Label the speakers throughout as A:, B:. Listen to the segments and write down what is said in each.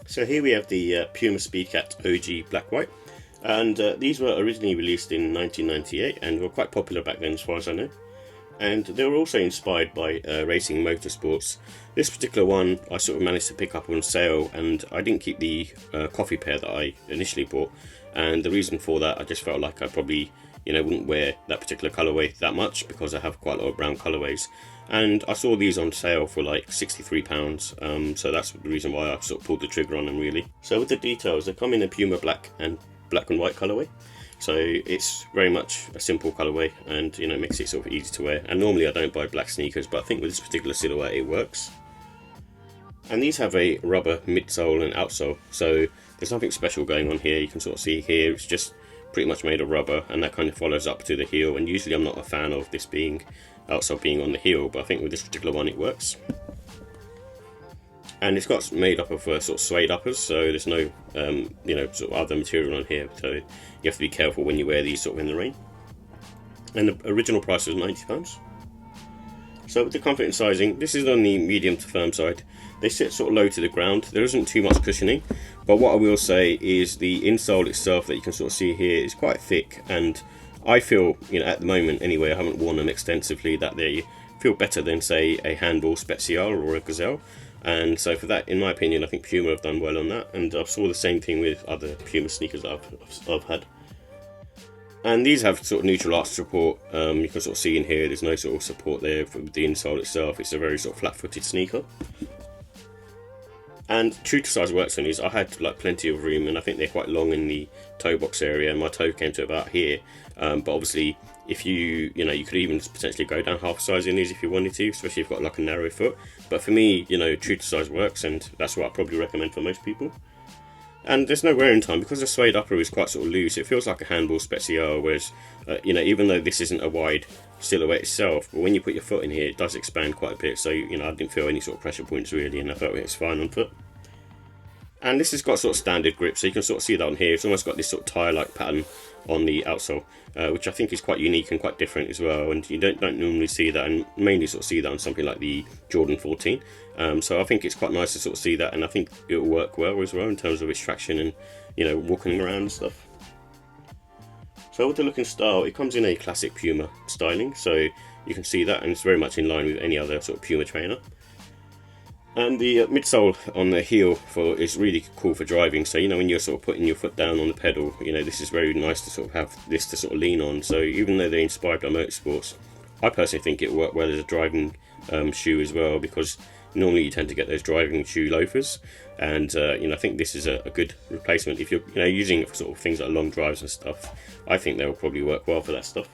A: So here we have the Puma Speedcat OG Black White, and these were originally released in 1998 and were quite popular back then as far as I know. And they were also inspired by racing motorsports. This particular one I sort of managed to pick up on sale, and I didn't keep the coffee pair that I initially bought, and the reason for that, I just felt like I probably wouldn't wear that particular colourway that much because I have quite a lot of brown colourways. And I saw these on sale for like £63, so that's the reason why I sort of pulled the trigger on them really. So with the details, they come in a Puma black and white colourway. So it's very much a simple colourway, and makes it sort of easy to wear. And normally I don't buy black sneakers, but I think with this particular silhouette it works. And these have a rubber midsole and outsole, so there's nothing special going on here. You can sort of see here it's just pretty much made of rubber, and that kind of follows up to the heel. And usually I'm not a fan of this outsole being on the heel, but I think with this particular one it works. And it's got made up of sort of suede uppers, so there's no sort of other material on here, so you have to be careful when you wear these sort of in the rain. And the original price was £90. So with the comfort and sizing, this is on the medium to firm side. They sit sort of low to the ground. There isn't too much cushioning, but what I will say is the insole itself that you can sort of see here is quite thick, and I feel, at the moment anyway, I haven't worn them extensively, that they feel better than say a Handball Special or a Gazelle. And so for that, in my opinion, I think Puma have done well on that, and I saw the same thing with other Puma sneakers I've had. And these have sort of neutral arch support. You can sort of see in here there's no sort of support there for the insole itself. It's a very sort of flat-footed sneaker. And true to size works on these. I had like plenty of room, and I think they're quite long in the toe box area, and my toe came to about here. But obviously, if you could even potentially go down half size in these if you wanted to, especially if you've got like a narrow foot. But for me, true to size works, and that's what I probably recommend for most people. And there's no wearing time because the suede upper is quite sort of loose. It feels like a Handball Special, whereas even though this isn't a wide silhouette itself, but when you put your foot in here, it does expand quite a bit. So I didn't feel any sort of pressure points really, and I felt it was fine on foot. And this has got sort of standard grip, so you can sort of see that on here. It's almost got this sort of tire-like pattern on the outsole, which I think is quite unique and quite different as well. And you don't normally see that, and mainly sort of see that on something like the Jordan 14. So I think it's quite nice to sort of see that, and I think it will work well as well in terms of its traction and walking around and stuff. So with the look and style, it comes in a classic Puma styling, so you can see that, and it's very much in line with any other sort of Puma trainer. And the midsole on the heel is really cool for driving. So when you're sort of putting your foot down on the pedal, this is very nice to sort of have this to sort of lean on. So even though they're inspired by motorsports, I personally think it worked well as a driving shoe as well, because normally you tend to get those driving shoe loafers, and I think this is a good replacement if you're using it for sort of things like long drives and stuff. I think they will probably work well for that stuff.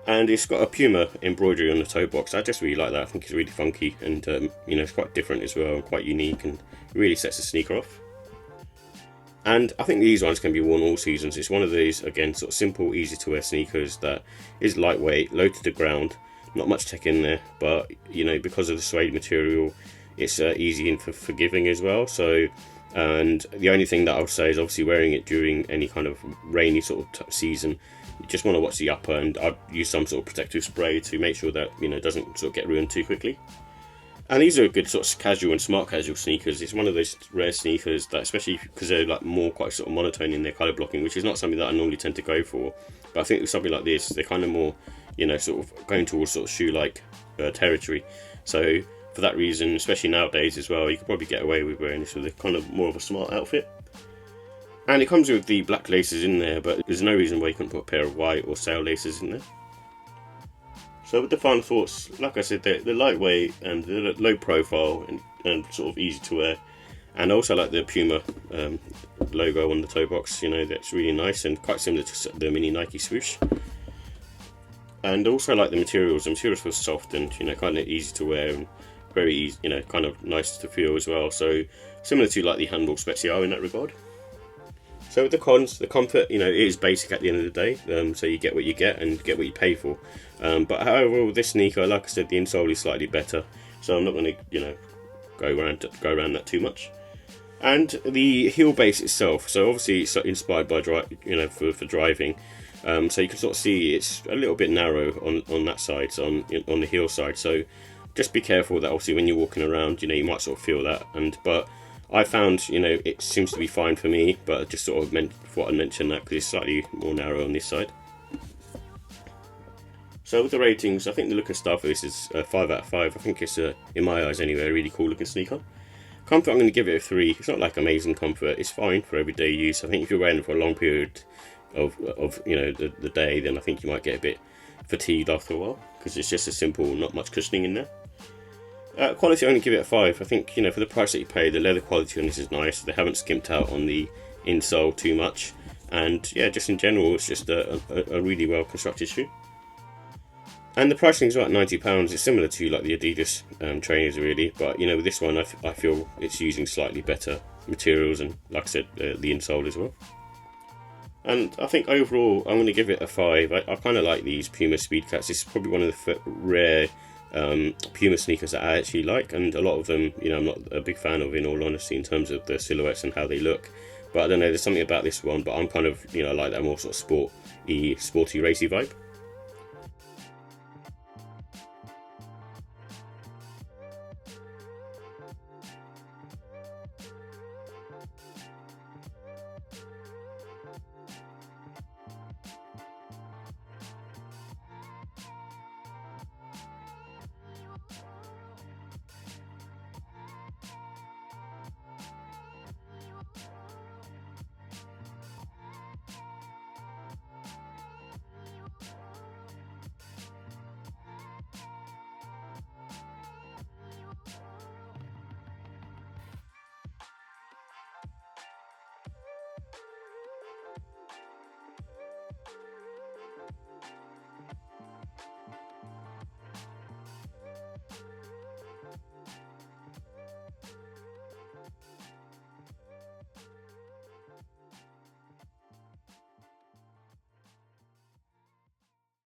A: And it's got a Puma embroidery on the toe box. I just really like that. I think it's really funky, and it's quite different as well, and quite unique, and really sets the sneaker off. And I think these ones can be worn all seasons. It's one of these, again, sort of simple, easy to wear sneakers that is lightweight, low to the ground, not much tech in there, but because of the suede material, it's easy and forgiving as well. So, and the only thing that I would say is obviously wearing it during any kind of rainy sort of season, you just want to watch the upper, and I'd use some sort of protective spray to make sure that it doesn't sort of get ruined too quickly. And these are good sort of casual and smart casual sneakers. It's one of those rare sneakers that, especially because they're like more quite sort of monotone in their colour blocking, which is not something that I normally tend to go for. But I think with something like this, they're kind of more sort of going towards sort of shoe-like territory. So for that reason, especially nowadays as well, you could probably get away with wearing this with a kind of more of a smart outfit. And it comes with the black laces in there, but there's no reason why you couldn't put a pair of white or sail laces in there. So with the final thoughts, like I said, they're lightweight and they're low profile and sort of easy to wear. And I also like the Puma logo on the toe box, that's really nice and quite similar to the mini Nike swoosh. And also like the materials feel soft and kind of easy to wear, and very easy, kind of nice to feel as well. So similar to like the Handball Special in that regard. So with the cons, the comfort, it is basic at the end of the day, so you get what you get and get what you pay for. But however, with this sneaker, like I said, the insole is slightly better, so I'm not going to, go around that too much. And the heel base itself, so obviously it's inspired by for driving. So you can sort of see it's a little bit narrow on that side, so on the heel side. So just be careful that obviously when you're walking around, you might sort of feel that. But I found, you know, it seems to be fine for me, but I just sort of thought I'd mention that because it's slightly more narrow on this side. So with the ratings, I think the look and style for this is 5 out of 5. I think it's, in my eyes anyway, a really cool looking sneaker. Comfort, I'm going to give it a 3. It's not like amazing comfort. It's fine for everyday use. I think if you're wearing it for a long period of you know, the day, then I think you might get a bit fatigued after a while, because it's just a simple, not much cushioning in there. Quality, I'm going to give it a 5. I think, you know, for the price that you pay, the leather quality on this is nice. They haven't skimped out on the insole too much. And yeah, just in general, it's just a really well constructed shoe. And the pricing is about £90. It's similar to like the Adidas trainers really, but you know, with this one I feel it's using slightly better materials and, like I said, the insole as well. And I think overall I'm going to give it a 5. I kind of like these Puma Speedcats. This is probably one of the rare Puma sneakers that I actually like, and a lot of them, you know, I'm not a big fan of, in all honesty, in terms of the silhouettes and how they look. But I don't know, there's something about this one, but I'm kind of, you know, I like that more sort of sporty, racy vibe.